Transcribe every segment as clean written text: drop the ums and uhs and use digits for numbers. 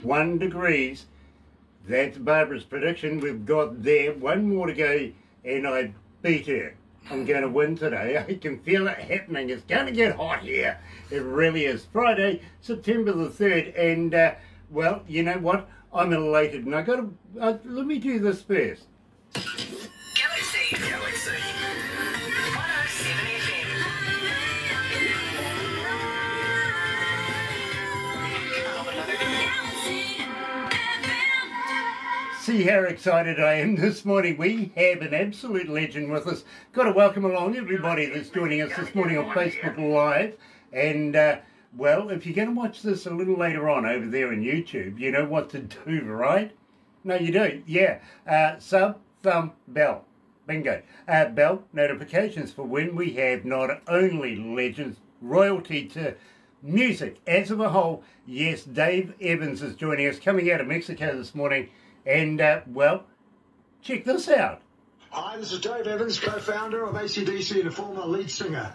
1 degrees. That's Barbara's prediction. We've got there 1 more to go, and I beat her. I'm going to win today. I can feel it happening. It's going to get hot here. It really is. Friday, September the 3rd, and well, you know what? I'm elated, and I got to let me do this first. Galaxy 107fm. See how excited I am this morning. We have an absolute legend with us. Got to welcome along everybody that's joining us this morning on Facebook Live. And, well, if you're going to watch this a little later on over there on YouTube, you know what to do, right? No, you do, yeah. Sub, thumb, bell. Bingo. Bell notifications for when we have not only legends, royalty to music as of a whole. Yes, Dave Evans is joining us, coming out of Mexico this morning. And, well, check this out. Hi, this is Dave Evans, co-founder of AC/DC and a former lead singer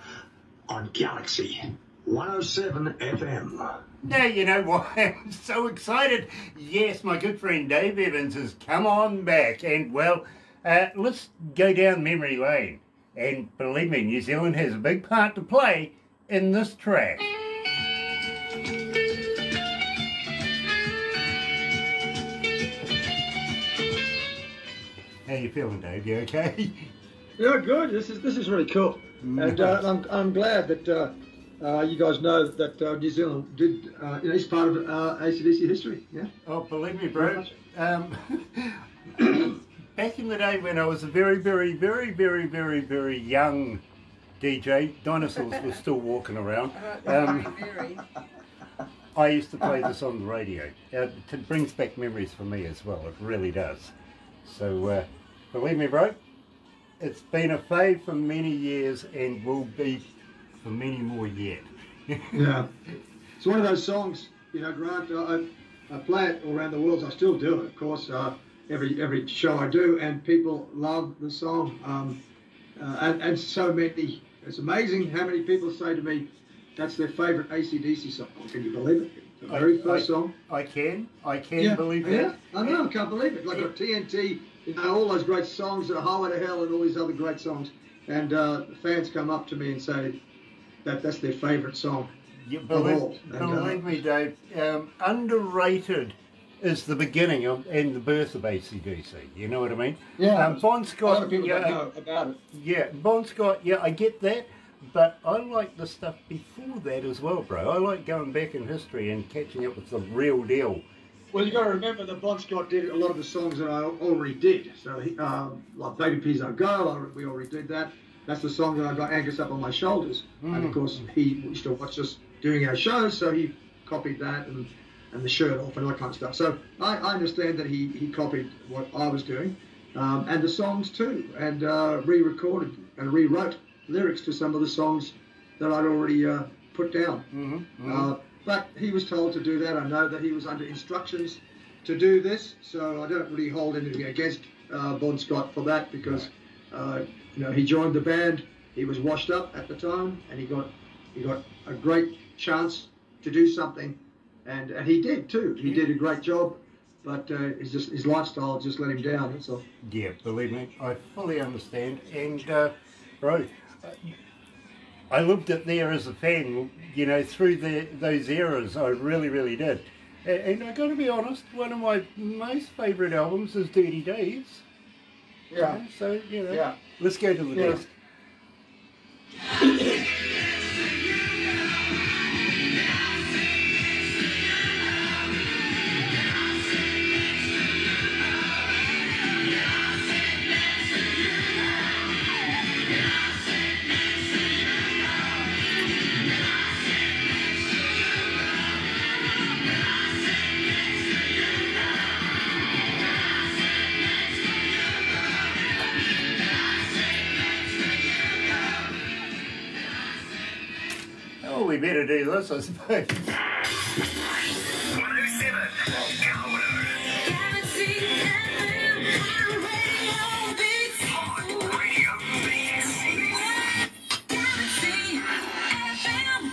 on Galaxy 107 FM. Now, you know why I'm so excited. Yes, my good friend Dave Evans has come on back. And, well, let's go down memory lane. And believe me, New Zealand has a big part to play in this track. How you feeling, Dave? You okay? Yeah, good. This is really cool, and I'm glad that you guys know that New Zealand did is part of AC/DC history. Yeah. Oh, believe me, bro. Back in the day when I was a very young DJ, dinosaurs were still walking around. I used to play this on the radio. It brings back memories for me as well. It really does. So, believe me, bro, it's been a fave for many years and will be for many more yet. Yeah. It's one of those songs, you know, Grant, I play it all around the world. I still do it, of course, every show I do, and people love the song. And so many, it's amazing how many people say to me, that's their favourite AC/DC song. Can you believe it? The very first song. I can believe that. Yeah, I know, I can't believe it. Like TNT, you know, all those great songs, Highway to Hell and all these other great songs. And the fans come up to me and say that that's their favourite song of all. Believe me, Dave, underrated is the beginning and the birth of AC/DC. You know what I mean? Yeah. Bon Scott, a lot of people don't know about it. Yeah, Bon Scott, yeah, I get that. But I like the stuff before that as well, bro. I like going back in history and catching up with the real deal. Well, you got to remember that Bon Scott did a lot of the songs that I already did. So, like Baby Please Don't Go, we already did that. That's the song that I got Angus Up on My Shoulders. And of course, he used to watch us doing our shows, so he copied that and the shirt off and all that kind of stuff. So I understand that he copied what I was doing, and the songs too, and re-recorded and rewrote lyrics to some of the songs that I'd already put down. But he was told to do that. I know that he was under instructions to do this, so I don't really hold anything against Bon Scott for that, because you know, he joined the band. He was washed up at the time, and he got a great chance to do something, and he did too. He did a great job, but his lifestyle just let him down. That's all. Yeah, believe me, I fully understand. And bro, I lived it there as a fan, you know, through those eras. I really did. And I got to be honest, one of my most favourite albums is Dirty Days. Yeah. So, you know, Yeah. Let's go to the desk. Oh, we better do this, I suppose. 107.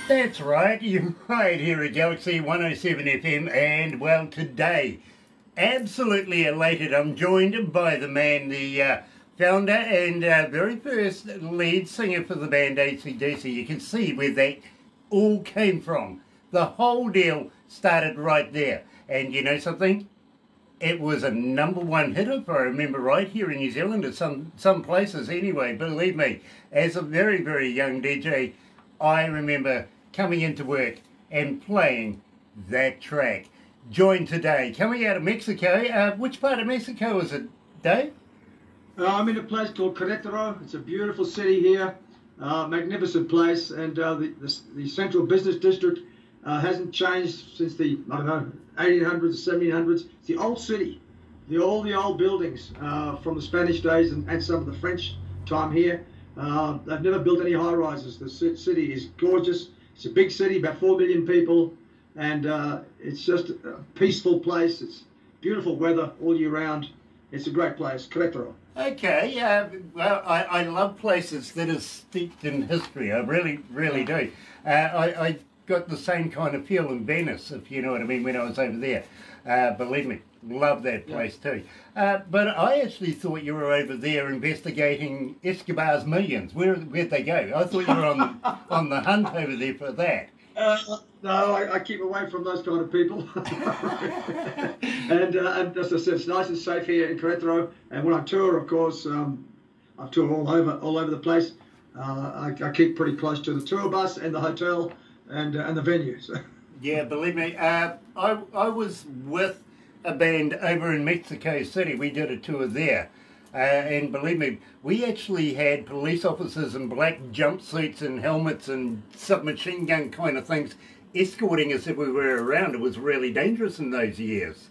That's right, you're right here at Galaxy 107 FM, and well, today, absolutely elated, I'm joined by the man, the founder and very first lead singer for the band AC/DC. You can see where they all came from. The whole deal started right there. And you know something? It was a #1 hit, if I remember right, here in New Zealand, at some places anyway. Believe me, as a very, very young DJ, I remember coming into work and playing that track. Joined today, coming out of Mexico. Which part of Mexico is it, Dave? I'm in a place called Querétaro. It's a beautiful city here, magnificent place, and the central business district hasn't changed since the, I don't know, 1800s, 1700s. It's the old city, all the old buildings from the Spanish days and some of the French time here. They've never built any high rises. The city is gorgeous. It's a big city, about 4 million people, and it's just a peaceful place. It's beautiful weather all year round. It's a great place, Querétaro. Okay, well, I love places that are steeped in history. I really, really do. I got the same kind of feel in Venice, if you know what I mean, when I was over there. Believe me, love that place too. But I actually thought you were over there investigating Escobar's millions. Where'd they go? I thought you were on the hunt over there for that. No, I keep away from those kind of people. and as I said, it's nice and safe here in Querétaro. And when I tour, of course, I tour all over the place. I keep pretty close to the tour bus and the hotel and the venues. Yeah, believe me, I was with a band over in Mexico City. We did a tour there. And believe me, we actually had police officers in black jumpsuits and helmets and submachine gun kind of things escorting us if we were around. It was really dangerous in those years.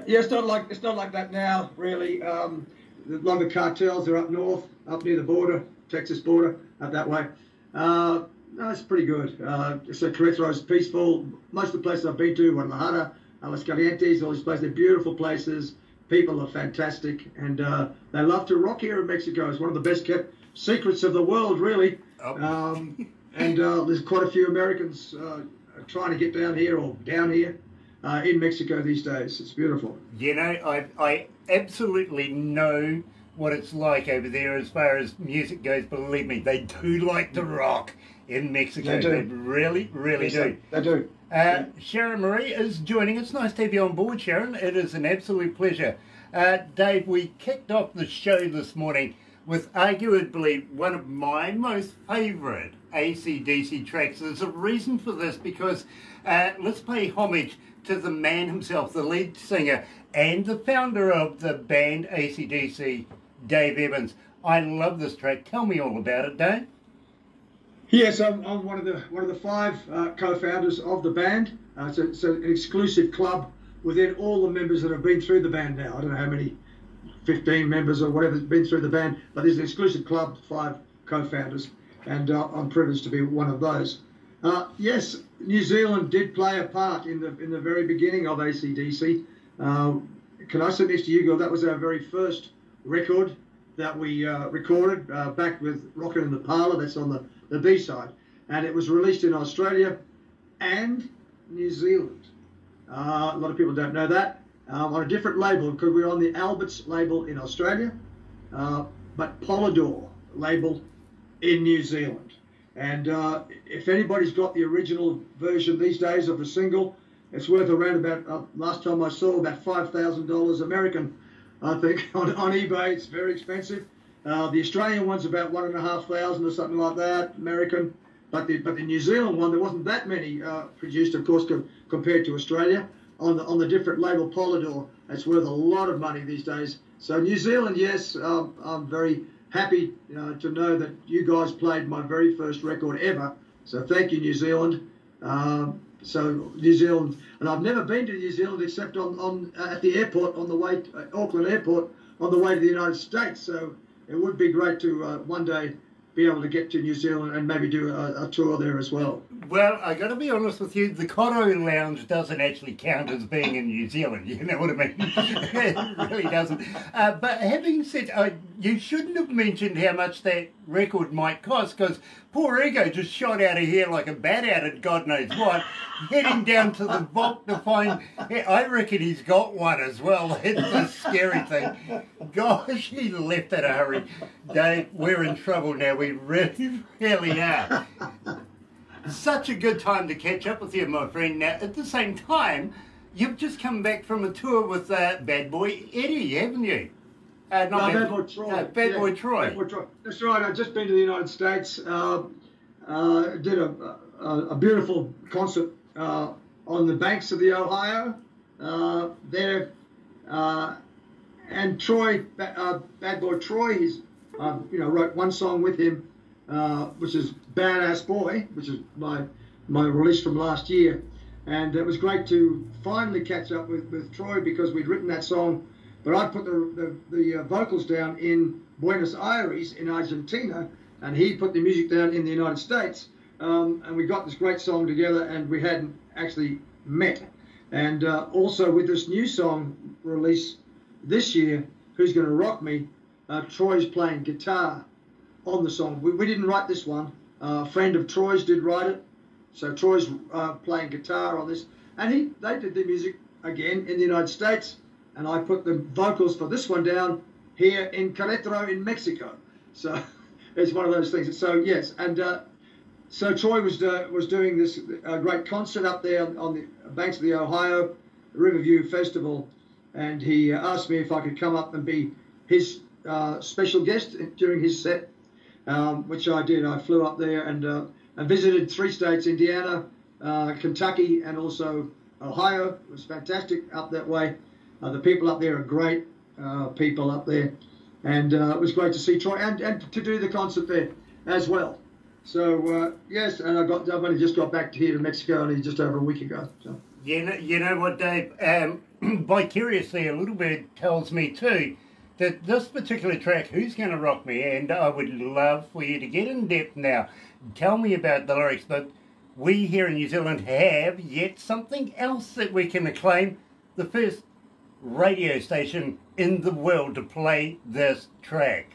Yeah, it's not like that now, really. A lot of the cartels are up north, up near the border, Texas border, up that way. No, it's pretty good. So Querétaro's peaceful. Most of the places I've been to, Guadalajara, Aguascalientes, all these places, they're beautiful places. People are fantastic, and they love to rock here in Mexico. It's one of the best kept secrets of the world, really. Oh. And there's quite a few Americans trying to get down here in Mexico these days. It's beautiful. You know, I absolutely know what it's like over there as far as music goes. Believe me, they do like to rock in Mexico. They do. They really, really do. They do. Sharon Marie is joining us. Nice to have you on board, Sharon. It is an absolute pleasure. Dave, we kicked off the show this morning with arguably one of my most favourite AC/DC tracks. There's a reason for this because let's pay homage to the man himself, the lead singer and the founder of the band AC/DC, Dave Evans. I love this track. Tell me all about it, Dave. Yes, I'm one of the 5 co-founders of the band. It's an exclusive club within all the members that have been through the band now. I don't know how many, 15 members or whatever has been through the band, but there's an exclusive club, 5 co-founders, and I'm privileged to be one of those. Yes, New Zealand did play a part in the very beginning of AC/DC. Can I submit to you, Gil, that was our very first record that we recorded back with Rockin' in the Parlour. That's on the B-side, and it was released in Australia and New Zealand. A lot of people don't know that. On a different label, because we're on the Alberts label in Australia, but Polydor label in New Zealand. And if anybody's got the original version these days of the single, it's worth around about, last time I saw, about $5,000 American, I think, on eBay. It's very expensive. The Australian one's about $1,500 or something like that, American. But the New Zealand one, there wasn't that many produced, of course, compared to Australia. On the different label Polydor, it's worth a lot of money these days. So New Zealand, yes, I'm very happy to know that you guys played my very first record ever. So thank you, New Zealand. So New Zealand, and I've never been to New Zealand except at the airport on the way, Auckland Airport, on the way to the United States. So it would be great to one day be able to get to New Zealand and maybe do a tour there as well. Well, I got to be honest with you, the Cotto Lounge doesn't actually count as being in New Zealand, you know what I mean? It really doesn't. But having said, you shouldn't have mentioned how much that record might cost, because poor Ego just shot out of here like a bat out of God knows what, heading down to the vault to find, I reckon he's got one as well. That's the scary thing. Gosh, he left in a hurry. Dave, we're in trouble now, we really, really are. Such a good time to catch up with you, my friend. Now, at the same time, you've just come back from a tour with Bad Boy Eddie, haven't you? Bad Boy Troy. Bad Boy Troy. Bad Boy Troy. That's right. I've just been to the United States. Did a beautiful concert on the banks of the Ohio there. And Troy, Bad Boy Troy, he's wrote one song with him, which is Badass Boy, which is my release from last year. And it was great to finally catch up with Troy, because we'd written that song, but I'd put the vocals down in Buenos Aires in Argentina, and he put the music down in the United States. And we got this great song together, and we hadn't actually met. And also with this new song release this year, Who's Gonna Rock Me, Troy's playing guitar on the song. We didn't write this one. A friend of Troy's did write it. So Troy's playing guitar on this. And they did the music again in the United States. And I put the vocals for this one down here in Querétaro in Mexico. So it's one of those things. So yes, and so Troy was doing this great concert up there on the banks of the Ohio, Riverview Festival. And he asked me if I could come up and be his special guest during his set. Which I did. I flew up there and visited 3 states, Indiana, Kentucky, and also Ohio. It was fantastic up that way. The people up there are great people up there. And it was great to see Troy and to do the concert there as well. So, yes, and I've only just got back here to Mexico only just over a week ago. So. You know what, Dave? Vicariously, a little bit tells me too that this particular track, Who's Gonna Rock Me, and I would love for you to get in depth now. Tell me about the lyrics, but we here in New Zealand have yet something else that we can acclaim. The first radio station in the world to play this track.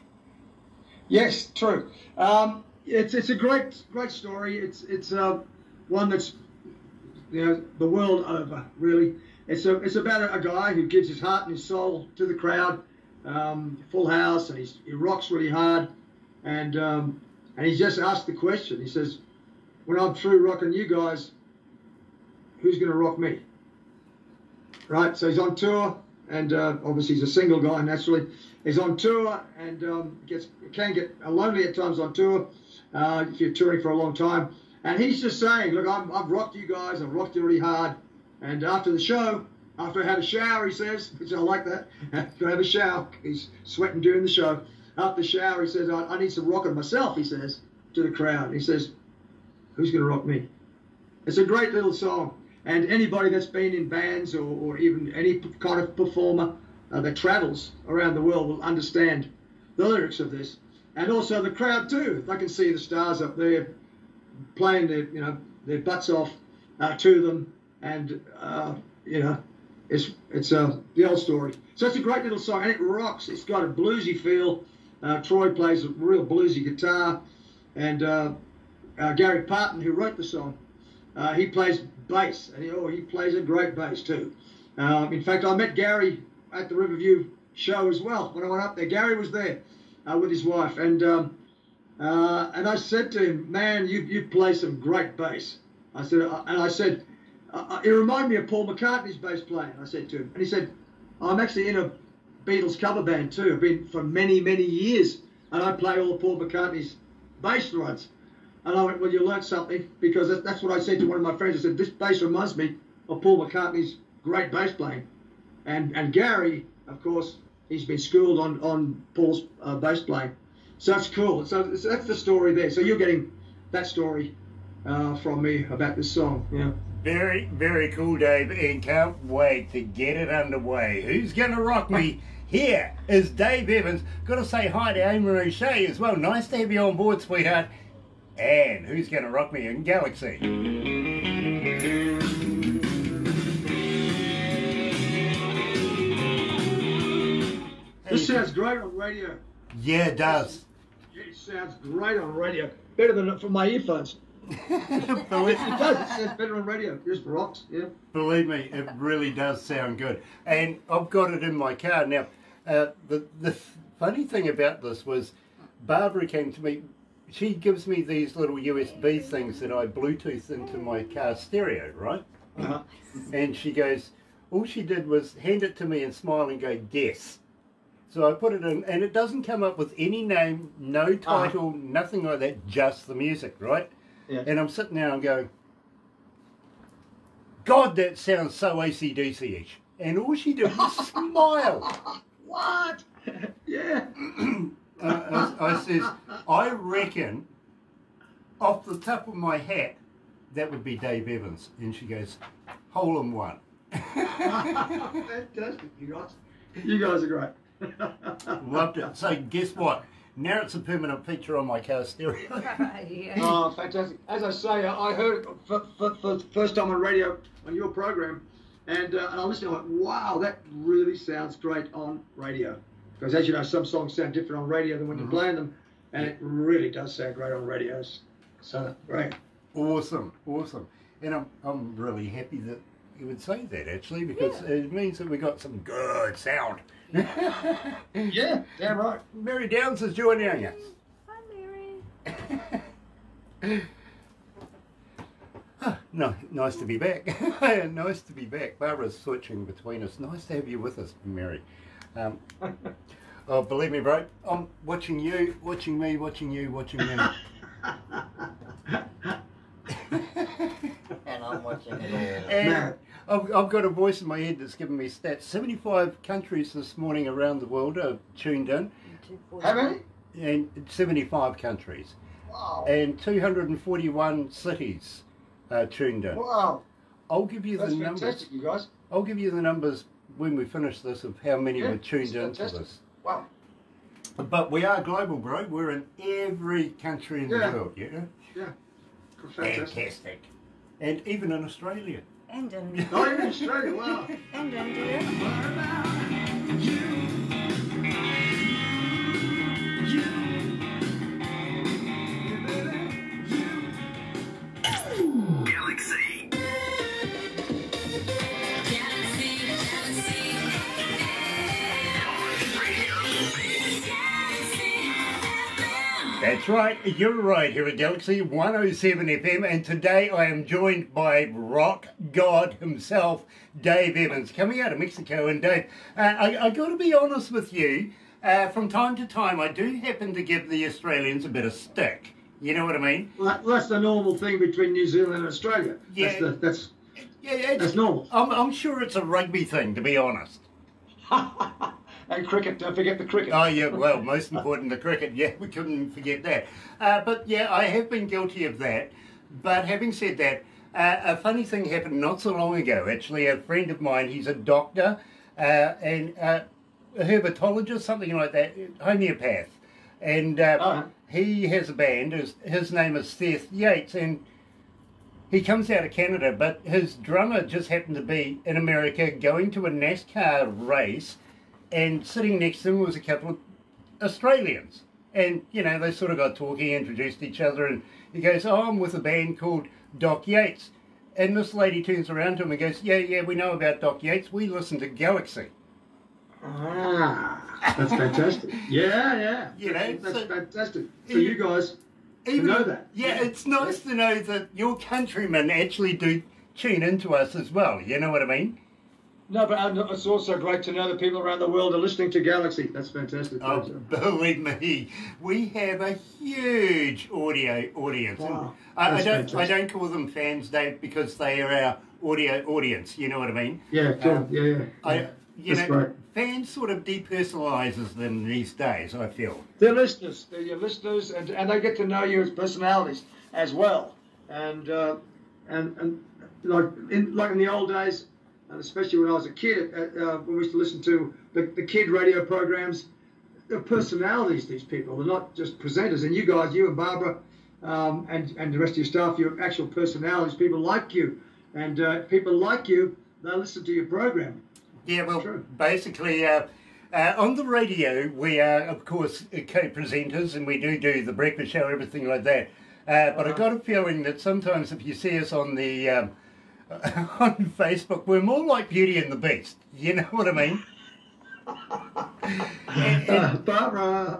Yes, true. It's a great story. It's one that's the world over, really. It's about a guy who gives his heart and his soul to the crowd. Full house, and he rocks really hard, and he just asked the question. He says, when I'm through rocking you guys, who's going to rock me? Right, so he's on tour, and obviously he's a single guy naturally. He's on tour, and can get lonely at times on tour if you're touring for a long time. And he's just saying, look, I've rocked you guys, I've rocked you really hard, and after the show, after I had a shower, he says, which I like that, go have a shower. He's sweating during the show. After the shower, he says, I need some rocking myself, he says, to the crowd. He says, who's going to rock me? It's a great little song. And anybody that's been in bands or even any kind of performer that travels around the world will understand the lyrics of this. And also the crowd too. They can see the stars up there playing their butts off to them. And, it's the old story. So it's a great little song, and it rocks. It's got a bluesy feel. Troy plays a real bluesy guitar, and Gary Parton, who wrote the song, he plays bass, and he plays a great bass too. In fact, I met Gary at the Riverview show as well when I went up there. Gary was there with his wife, and I said to him, "Man, you play some great bass." I said. It reminded me of Paul McCartney's bass playing, I said to him. And he said, I'm actually in a Beatles cover band too. I've been for many, many years. And I play all of Paul McCartney's bass runs. And I went, well, you learnt something, because that's what I said to one of my friends. I said, this bass reminds me of Paul McCartney's great bass playing. And Gary, of course, he's been schooled on Paul's bass playing. So it's cool. So that's the story there. So you're getting that story from me about this song. Yeah. Very, very cool, Dave, and can't wait to get it underway. Who's going to rock me? Here is Dave Evans. Got to say hi to Amy Shea as well. Nice to have you on board, sweetheart. And who's going to rock me in Galaxy? This sounds great on radio. Yeah, it does. It sounds great on radio. Better than from my earphones. It believe, does. It sounds better on radio. It just rocks. Yeah. believe me, it really does sound good. And I've got it in my car now. The funny thing about this was Barbara came to me. She gives me these little USB things that I Bluetooth into my car stereo, right? Uh-huh. And she goes, all she did was hand it to me and smile and go, guess. So I put it in, and it doesn't come up with any name, no title, nothing like that, just the music, right? Yeah. And I'm sitting there and going, God, that sounds so AC/DC-ish. And all she did was smile. What? Yeah. I says, I reckon, off the top of my hat, that would be Dave Evans. And she goes, hole in one. Fantastic, you guys. You guys are great. Loved it. So guess what? Now it's a permanent feature on my car stereo. Yeah. Oh, fantastic. As I say, I heard it for the first time on radio on your program, and I listened and I went, wow, that really sounds great on radio. Because as you know, some songs sound different on radio than when you're playing them, and it really does sound great on radios. So, great. Awesome, awesome. And I'm really happy that you would say that, actually, because it means that we got some good sound. Yeah, damn right. Mary Downs is joining us. Hi, Mary. No, nice to be back. Nice to be back. Barbara's switching between us. Nice to have you with us, Mary. Oh, believe me, bro, I'm watching you, watching me, watching you, watching them. And I'm watching it all. And I've got a voice in my head that's giving me stats. 75 countries this morning around the world are tuned in. How many? And 75 countries. Wow. And 241 cities are tuned in. Wow. I'll give you That's the numbers. fantastic, you guys. I'll give you the numbers when we finish this of how many were tuned it's into fantastic. this. Wow. But we are global, bro. We're in every country in the world, yeah? Yeah. Fantastic. Fantastic. And even in Australia. And in, Oh, you're in Australia, wow. and India. Galaxy. That's right, you're right here at Galaxy 107 FM, and today I am joined by rock god himself, Dave Evans, coming out of Mexico. And Dave, I got to be honest with you, from time to time I do happen to give the Australians a bit of stick. You know what I mean? Well, that's the normal thing between New Zealand and Australia. Yeah. That's Yeah, that's normal. I'm sure it's a rugby thing, to be honest. And cricket, don't forget the cricket. Oh yeah, well, most important, the cricket. Yeah, we couldn't forget that. But yeah, I have been guilty of that. But having said that, a funny thing happened not so long ago. Actually, a friend of mine, he's a doctor and a herpetologist, something like that, homeopath. And he has a band. His name is Seth Yates, and he comes out of Canada, but his drummer just happened to be in America going to a NASCAR race, and sitting next to him was a couple of Australians. And, you know, they sort of got talking, introduced each other, and he goes, oh, I'm with a band called Doc Yates. And this lady turns around to him and goes, yeah, we know about Doc Yates. We listen to Galaxy. Ah, that's fantastic. Yeah. You know, that's so- fantastic for you guys to Even know that. Yeah, it's nice to know that your countrymen actually do tune into us as well. You know what I mean? No, but it's also great to know that people around the world are listening to Galaxy. That's fantastic. Oh, believe me, we have a huge audio audience. Wow, And that's I fantastic. don't call them fans, Dave, because they are our audio audience. You know what I mean? Yeah, cool. Yeah. You That's know, right. fans sort of depersonalizes them these days, I feel. They're listeners. They're your listeners, and they get to know you as personalities as well. And like in the old days, and especially when I was a kid, when we used to listen to the kid radio programs, they're personalities. These people, they're not just presenters. And you guys, you and Barbara, and the rest of your staff, your actual personalities, people like you. And if people like you, they'll listen to your program. Yeah, well, True. basically, on the radio, we are, of course, co-presenters, and we do the breakfast show, everything like that. But I've got a feeling that sometimes if you see us on the on Facebook, we're more like Beauty and the Beast. You know what I mean? Barbara.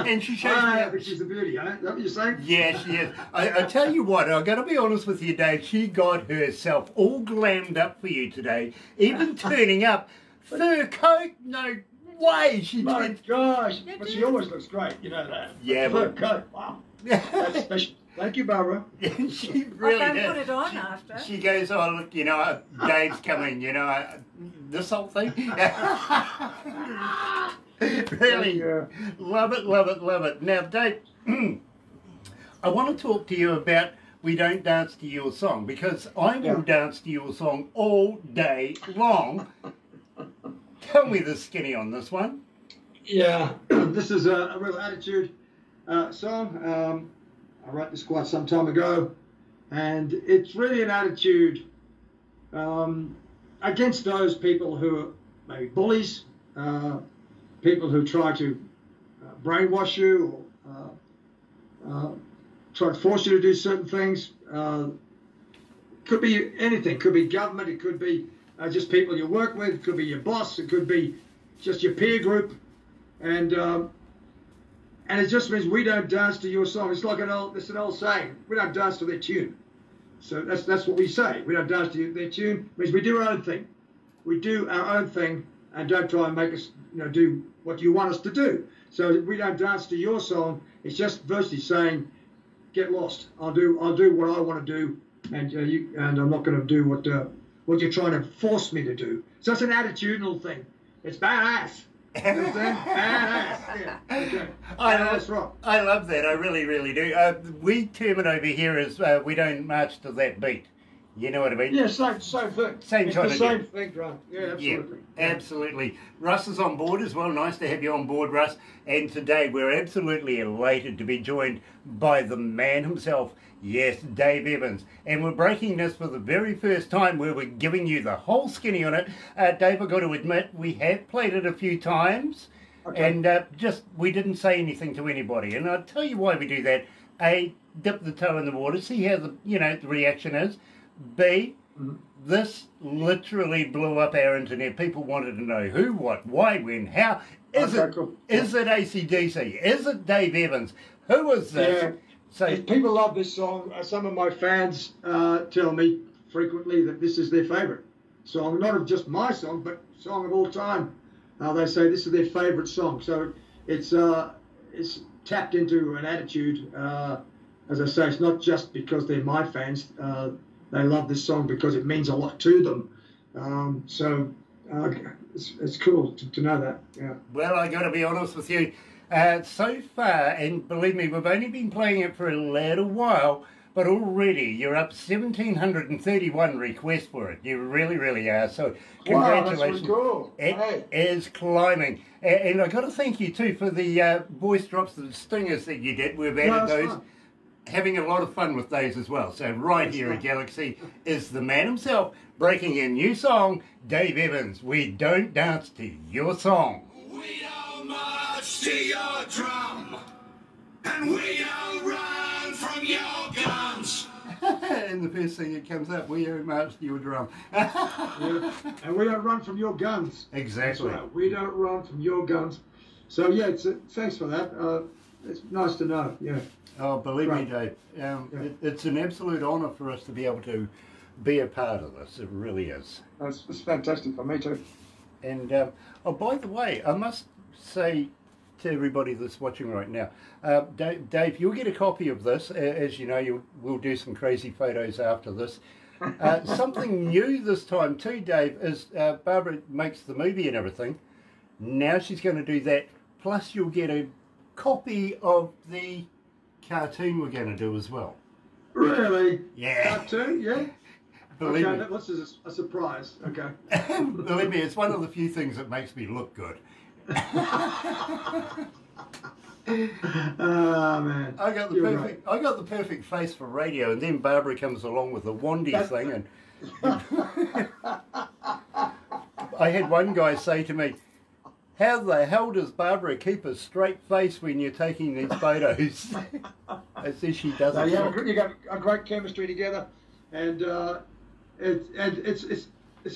And she shows I me. think she's a beauty, eh? Is that what you're saying? Yeah, she is. I tell you what, I've got to be honest with you, Dave. She got herself all glammed up for you today, even turning up. Fur coat? No way. She My did. gosh, but she always looks great, you know that. Yeah, Fur but- coat, wow. That's special. Thank you, Barbara. She I really can't did. put it on after. She goes, oh, look, you know, Dave's coming, you know, this whole thing. Really, Yeah. love it, love it, love it. Now, Dave, I want to talk to you about We Don't Dance to Your Song, because I will Yeah. dance to your song all day long. Tell me the skinny on this one. Yeah, this is a real attitude song. I wrote this quite some time ago, and it's really an attitude against those people who are maybe bullies, people who try to brainwash you or try to force you to do certain things. Could be anything. Could be government. It could be just people you work with. It could be your boss. It could be just your peer group. And it just means we don't dance to your song. It's like an old saying. We don't dance to their tune. So that's what we say. We don't dance to their tune. It means we do our own thing. We do our own thing and don't try and make us, do what you want us to do. So we don't dance to your song. It's just virtually saying, get lost. I'll do what I want to do, and I'm not going to do what you're trying to force me to do. So it's an attitudinal thing. It's badass. You understand? Badass. Yeah. Okay. That's right. I love that. I really, really do. We term it over here as we don't march to that beat. You know what I mean? Yeah, same thing. Same it's kind the of same deal. thing, Grant. Yeah, Yeah, absolutely. absolutely. Russ is on board as well. Nice to have you on board, Russ. And today we're absolutely elated to be joined by the man himself, yes, Dave Evans. And we're breaking this for the very first time where we're giving you the whole skinny on it. Dave, I've got to admit, we have played it a few times. Okay. And we didn't say anything to anybody. And I'll tell you why we do that. A, dip the toe in the water, see how the reaction is. B, this literally blew up our internet. People wanted to know who, what, why, when, how. Is Okay, cool. Is it AC/DC? Is it Dave Evans? Who is this? Yeah. So People love this song. Some of my fans tell me frequently that this is their favourite song, not of just my song, but song of all time. They say this is their favourite song. So it's tapped into an attitude. As I say, it's not just because they're my fans. They love this song because it means a lot to them. It's cool to know that. Yeah. well, I got to be honest with you. So far, and believe me, we've only been playing it for a little while, but already you're up 1,731 requests for it. You really, really are. So Wow, that's congratulations. really cool. It Hey. is climbing. And I got to thank you too for the voice drops, the stingers that you did. We've added that's those. fine. Having a lot of fun with those as well. So right That's here at fun. Galaxy is the man himself breaking a new song, Dave Evans. We don't dance to your song. We don't march to your drum, and we don't run from your guns. And the first thing that comes up, we don't march to your drum. Yeah. And we don't run from your guns. Exactly. That's right. We don't run from your guns. So yeah, thanks for that. It's nice to know. Yeah. Oh, believe me, Right. Dave, Yeah. it's an absolute honour for us to be able to be a part of this. It really is. It's fantastic for me too. And, oh, by the way, I must say to everybody that's watching right now, Dave, you'll get a copy of this. As you know, we'll do some crazy photos after this. Something new this time too, Dave, is Barbara makes the movie and everything. Now she's going to do that. Plus you'll get a copy of the cartoon we're going to do as well. Really? Yeah. Cartoon? Yeah. Believe Okay, me. this is a surprise. Okay. Believe me, it's one of the few things that makes me look good. Oh man. I got the perfect face for radio, and then Barbara comes along with the Wandy thing, and I had one guy say to me, "How the hell does Barbara keep a straight face when you're taking these photos?" I said she doesn't. You got a great chemistry together, and it's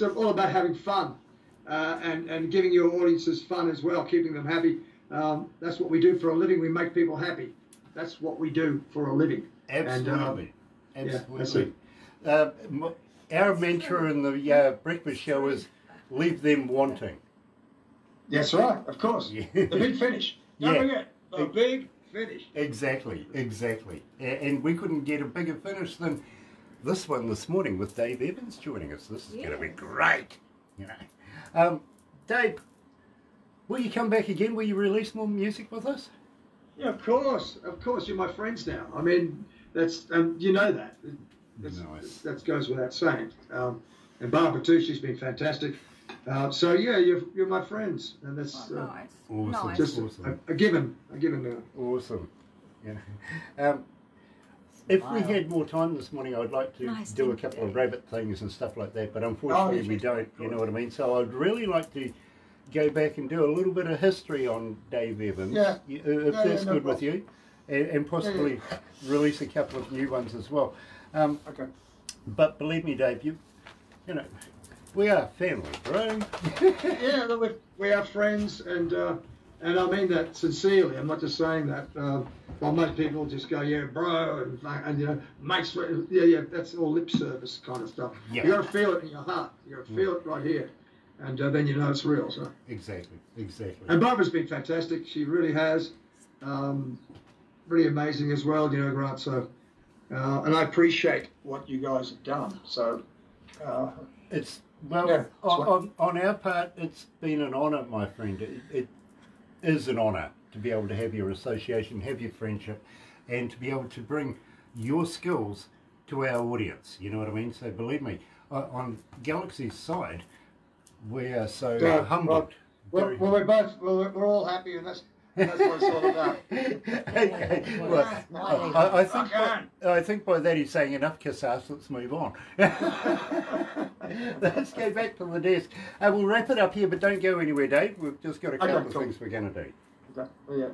all about having fun, and giving your audiences fun as well, keeping them happy. That's what we do for a living. We make people happy. That's what we do for a living. Absolutely. And, Absolutely. Our mantra in the breakfast show is leave them wanting. That's right, of course. Yeah. The big finish. Don't forget, the big finish. Exactly. And we couldn't get a bigger finish than this one this morning with Dave Evans joining us. This is going to be great. You know, Dave, will you come back again? Will you release more music with us? Yeah, of course. You're my friends now. I mean, that's you know that. Nice. That goes without saying. And Barbara too. She's been fantastic. So yeah, you're my friends, and that's Nice. Awesome. Nice. just Awesome. a given now. Awesome. Yeah. If we had more time this morning, I'd like to Nice, do a thank couple you. of rabbit things and stuff like that, but unfortunately we don't, you know what I mean? So I'd really like to go back and do a little bit of history on Dave Evans, Yeah. If that's no good with problem. you, and possibly release a couple of new ones as well. Okay. But believe me, Dave, you know, we are family, bro. Yeah, look, we are friends, and I mean that sincerely. I'm not just saying that. Well, most people just go, yeah, bro, and you know, mates. Yeah, that's all lip service kind of stuff. Yeah. You got to feel it in your heart. You got to feel it right here, and then you know it's real. So. Exactly. And Barbara's been fantastic. She really has. Really amazing as well, you know, Grant. So, and I appreciate what you guys have done. So, It's well, Yeah, on our part, it's been an honour, my friend. It is an honour to be able to have your association, have your friendship, and to be able to bring your skills to our audience. You know what I mean? So believe me, on Galaxy's side, we are so humbled. well, we're all happy, and that's what it's all about. Okay, well, I think by that he's saying enough kiss ass, let's move on. Let's go back to the desk. We'll wrap it up here, but don't go anywhere, Dave. We've just got a couple of things we're going to do. Okay. Oh, yeah.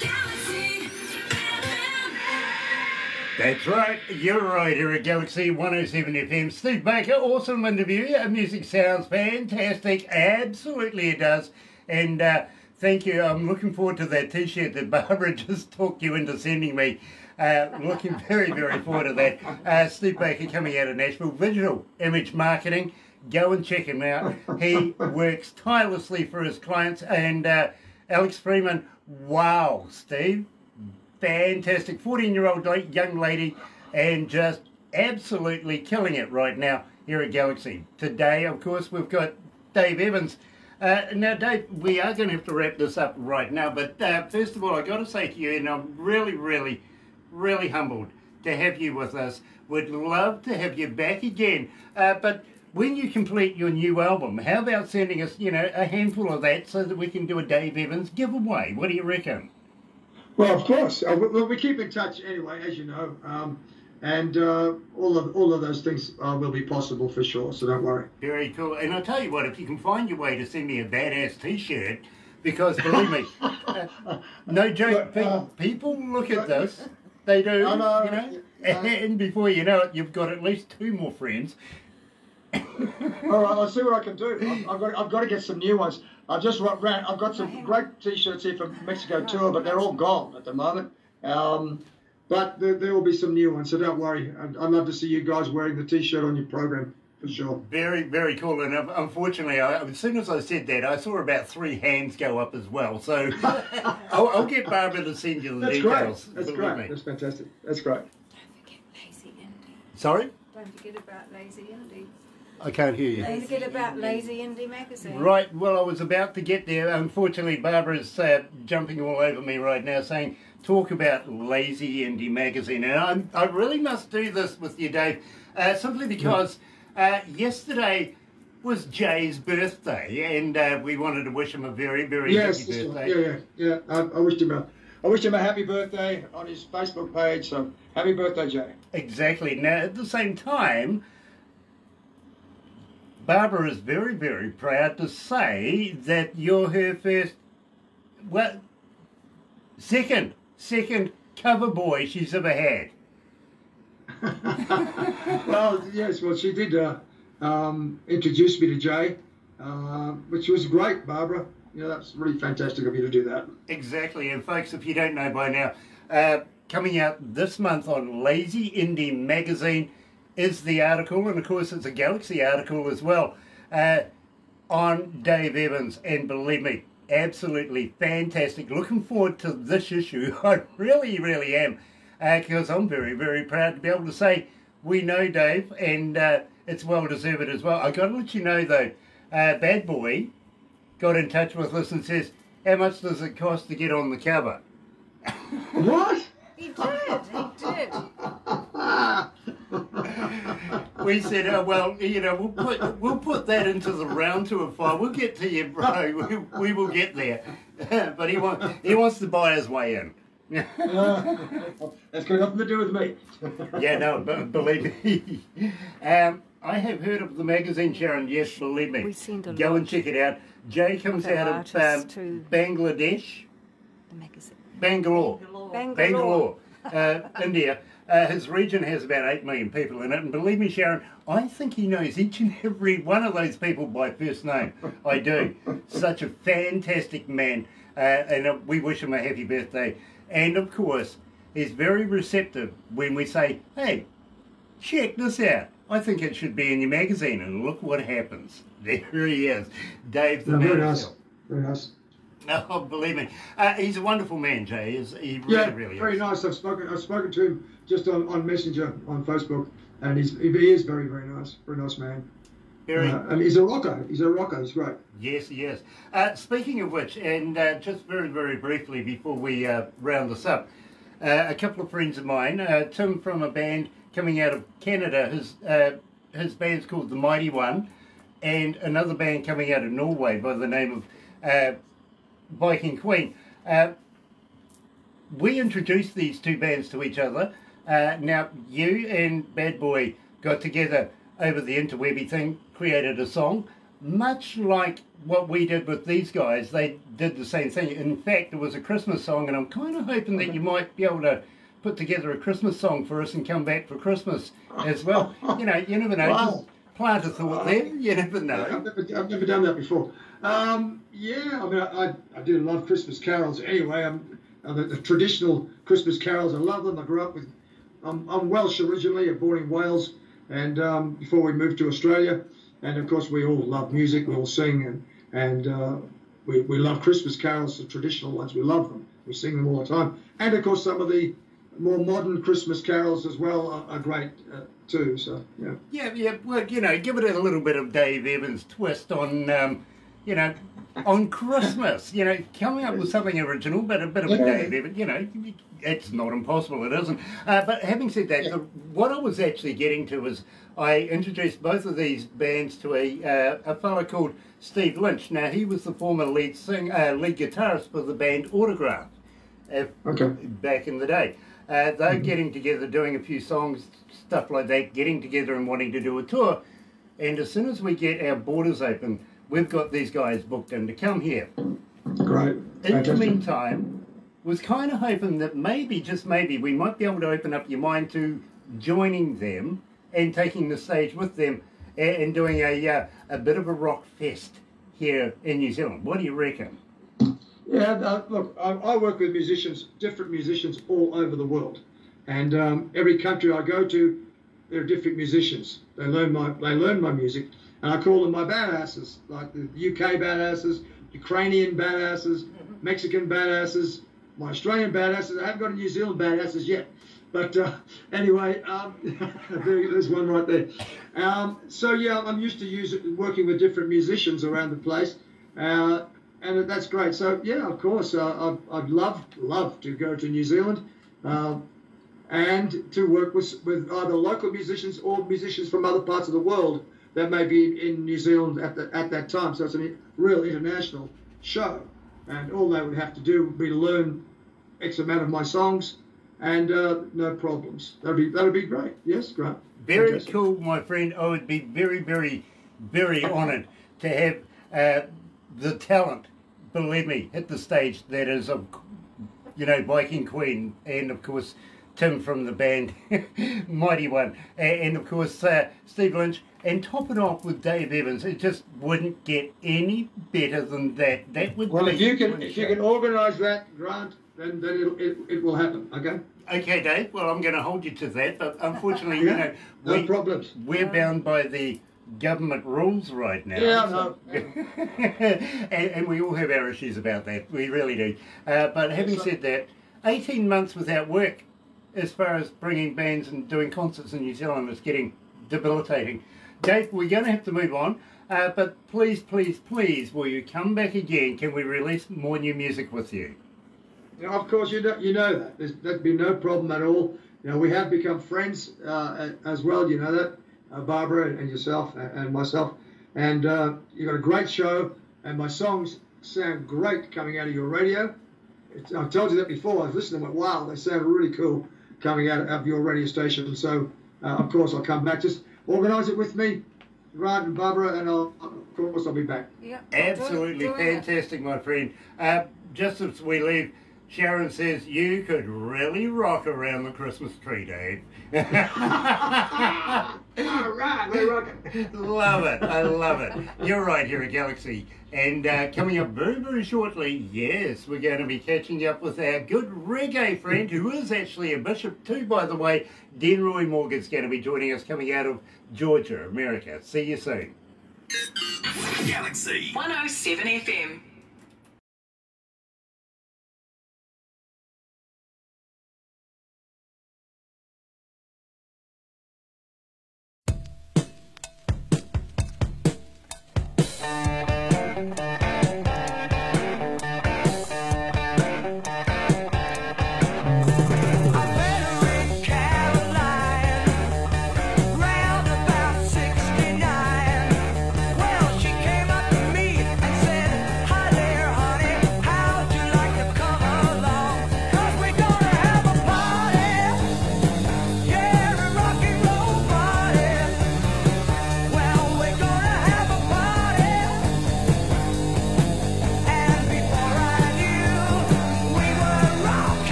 Galaxy FM. That's right, you're right here at Galaxy 107 FM. Steve Baker, awesome interview. Your music sounds fantastic. Absolutely it does. And thank you. I'm looking forward to that t-shirt that Barbara just talked you into sending me. Looking very, very forward to that. Steve Baker coming out of Nashville. Visual Image Marketing. Go and check him out. He works tirelessly for his clients. And Alex Freeman, wow, Steve. Fantastic 14-year-old young lady, and just absolutely killing it right now here at Galaxy. Today, of course, we've got Dave Evans. Now, Dave, we are going to have to wrap this up right now, but first of all, I've got to say to you, and I'm really, really, really humbled to have you with us. Would love to have you back again, but when you complete your new album, how about sending us, you know, a handful of that so that we can do a Dave Evans giveaway? What do you reckon? Well, of course. We keep in touch anyway, as you know, and all of those things will be possible for sure. So don't worry. Very cool. And I'll tell you what, if you can find your way to send me a badass T-shirt, because believe me, no joke, people look at this. They do, I know, you know, and before you know it, you've got at least 2 more friends. All right, I'll see what I can do. I've got to get some new ones. I've got some great T-shirts here for Mexico tour, but they're all gone at the moment. But there will be some new ones, so don't worry. I'd love to see you guys wearing the T-shirt on your program, for sure. Very, very cool. And unfortunately, as soon as I said that, I saw about 3 hands go up as well. So I'll get Barbara to send you the That's details. great. That's believe great. me. That's fantastic. That's great. Don't forget Lazy Indie. Sorry? Don't forget about Lazy Indie. I can't hear you. Don't forget about Lazy Indie magazine. Right, well, I was about to get there. Unfortunately, Barbara's jumping all over me right now saying, talk about Lazy Indie magazine. And I really must do this with you, Dave, simply because yesterday was Jay's birthday, and we wanted to wish him a very, very happy birthday. Yeah. I wished him a happy birthday on his Facebook page. So happy birthday, Jay. Exactly. Now, at the same time, Barbara is very, very proud to say that you're her first, well, second cover boy she's ever had. Well, yes. Well, she did introduce me to Jay, which was great, Barbara. You know, that's really fantastic of you to do that. Exactly. And folks, if you don't know by now, coming out this month on Lazy Indie magazine is the article, and of course it's a Galaxy article as well, on Dave Evans. And believe me, absolutely fantastic. Looking forward to this issue. I really, really am, because I'm very, very proud to be able to say we know Dave, and it's well deserved as well. I got to let you know though, Bad Boy got in touch with us and says, how much does it cost to get on the cover? What? He did. We said, well, you know, we'll put that into the round to a 5. We'll get to you, bro. We will get there. But he wants to buy his way in. That's got nothing to do with me. Yeah, no, believe me. I have heard of the magazine, Sharon. Yes, believe me. We send a Go lot and check it out. Jay comes of our out of artists to Bangladesh, the magazine. Bangalore. Bangalore. India. His region has about 8 million people in it, and believe me, Sharon, I think he knows each and every one of those people by first name. I do. Such a fantastic man, and we wish him a happy birthday. And of course, he's very receptive when we say, hey, check this out. I think it should be in your magazine, and look what happens. There he is, Dave the Very Man. nice. Very nice. Oh, believe me, he's a wonderful man, Jay. He really, Yeah, really very is. nice. I've spoken to him just on Messenger on Facebook, and he is very, very nice. Very nice man. Very. And he's a rocker. He's great. Yes, he is. Speaking of which, and just very, very briefly before we round this up, a couple of friends of mine, Tim from a band coming out of Canada, his band's called The Mighty One, and another band coming out of Norway by the name of Viking Queen. We introduced these two bands to each other. Now, you and Bad Boy got together over the interwebby thing, created a song, much like what we did with these guys. They did the same thing. In fact, it was a Christmas song, and I'm kind of hoping that you might be able to put together a Christmas song for us and come back for Christmas as well. You know, you never know. Wow. Just plant a thought there. You never know. I've never done that before. Yeah, I mean, I do love Christmas carols anyway. The traditional Christmas carols, I love them. I grew up with, I'm Welsh originally, I'm born in Wales, and before we moved to Australia, and of course we all love music, we all sing, and we love Christmas carols, the traditional ones, we love them. We sing them all the time. And of course some of the more modern Christmas carols as well are great too, so yeah. Yeah, well, you know, give it a little bit of Dave Evans' twist on, you know, on Christmas. You know, coming up with something original, but a bit of a Dave Evans, you know, it's not impossible, it isn't. But having said that, what I was actually getting to is I introduced both of these bands to a fellow called Steve Lynch. Now, he was the former lead guitarist for the band Autograph back in the day. They're getting together, doing a few songs, stuff like that, getting together and wanting to do a tour. And as soon as we get our borders open, we've got these guys booked in to come here. Great. In the meantime, was kind of hoping that maybe, just maybe, we might be able to open up your mind to joining them and taking the stage with them and doing a bit of a rock fest here in New Zealand. What do you reckon? Yeah, look, I work with musicians, different musicians all over the world. And every country I go to, there are different musicians. They learn my music, and I call them my badasses, like the UK badasses, Ukrainian badasses, Mexican badasses, my Australian badasses. I haven't got a New Zealand badasses yet, but anyway, there's one right there. So yeah, I'm used to working with different musicians around the place, and that's great. So yeah, of course, I'd love to go to New Zealand. And to work with either local musicians or musicians from other parts of the world that may be in New Zealand at that time. So it's a real international show, and all they would have to do would be to learn X amount of my songs, and no problems. That'd be great. Yes, great. Very Fantastic. cool, my friend. I would be very, very, very honoured to have the talent, believe me, hit the stage that is of, Viking Queen, and of course Tim from the band, Mighty One, and of course Steve Lynch, and top it off with Dave Evans. It just wouldn't get any better than that. That would Well, be if you can organise that, Grant, then it will happen. Okay. Okay, Dave. Well, I'm going to hold you to that, but unfortunately, Yeah, no problems. We're bound by the government rules right now. Yeah, no. and we all have our issues about that. We really do. But having said that, 18 months without work, as far as bringing bands and doing concerts in New Zealand, is getting debilitating. Dave, we're going to have to move on, but please, please, please, will you come back again? Can we release more new music with you? Yeah, of course, you know that. There'd be no problem at all. We have become friends as well. You know that, Barbara and yourself and myself. And you've got a great show, and my songs sound great coming out of your radio. I've told you that before. I've listened to them. Wow, they sound really cool coming out of your radio station. So, of course, I'll come back. Just organise it with me, Grant and Barbara, and of course I'll be back. Yeah, Absolutely doing it. fantastic, my friend. Just as we leave, Sharon says you could really rock around the Christmas tree, Dave. All right, we're rocking. Love it. I love it. You're right here at Galaxy. And coming up very, very shortly, yes, we're going to be catching up with our good reggae friend, who is actually a bishop too, by the way. Denroy Morgan's going to be joining us coming out of Georgia, America. See you soon. Galaxy 107 FM.